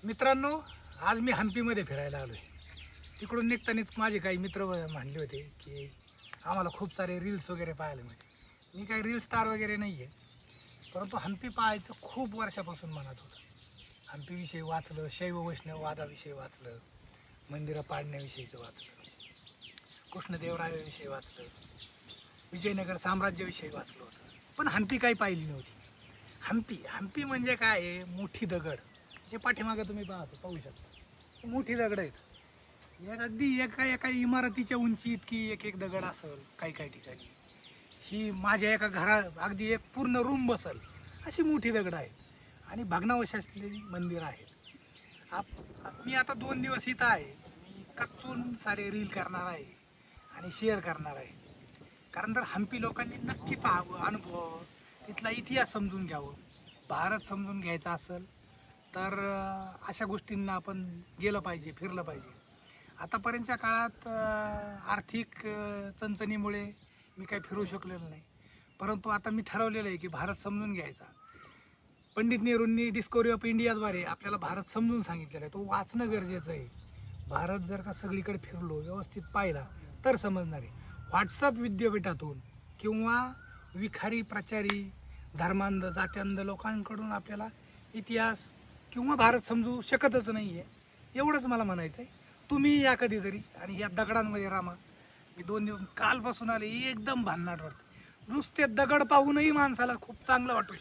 मित्रांनो, आज मी हंपीमध्ये फिरायला आलोय। तिकडून निघतानाच माझे काही मित्र म्हणले होते की आम्हाला खूप सारे रील्स वगैरे पाहायला मिळते। मी काही रील स्टार वगैरे नाहीये, परंतु हंपी पाहायचं खूप वर्षापासून मनात होतं। हंपीविषयी वाचलं, शैव वैष्णव वादाविषयी वाचलं, मंदिरं पाडण्याविषयीचं वाचलं, कृष्णदेवरायाविषयी वाचलं, विजयनगर साम्राज्याविषयी वाचलं होतं, पण हंपी काही पाहिली नव्हती। हंपी म्हणजे काय आहे? मोठी दगड, हे पाठीमागे तुम्ही पाहू शकता, मोठी दगड आहेत। अगदी एका इमारतीच्या उंची इतकी एक दगड असेल काही ठिकाणी। ही माझ्या एका घरात अगदी एक पूर्ण रूम बसल अशी मोठी दगड आहे आणि भग्नावश असलेली मंदिर आहेत। मी आता 2 दिवस इथं आहे। मी कच्चून सारे रील करणार आहे आणि शेअर करणार आहे, कारण जर हंपी लोकांनी नक्की पाहावं, अनुभवावं, तिथला इतिहास समजून घ्यावं, भारत समजून घ्यायचा असेल तर अशा गोष्टींना आपण गेलं पाहिजे, फिरलं पाहिजे। आतापर्यंतच्या काळात आर्थिक चणचणीमुळे मी काही फिरू शकलेलो नाही, परंतु आता मी ठरवलेलं आहे की भारत समजून घ्यायचा। पंडित नेहरूंनी डिस्कवरी ऑफ इंडियाद्वारे आपल्याला भारत समजून सांगितलेलं आहे, तो वाचणं गरजेचं आहे। भारत जर का सगळीकडे फिरलो, व्यवस्थित पाहिला तर समजणार आहे। व्हॉट्सअप विद्यापीठातून किंवा विखारी प्रचारी धर्मांध जात्यांध लोकांकडून आपल्याला इतिहास किंवा भारत समजू शकतच नाहीये, एवढंच मला म्हणायचं आहे। तुम्ही या कधीतरी आणि या दगडांमध्ये रामा। मी 2 दिवस कालपासून आले, एकदम भन्नाट वाटतं। नुसते दगड पाहूनही माणसाला खूप चांगलं वाटतं।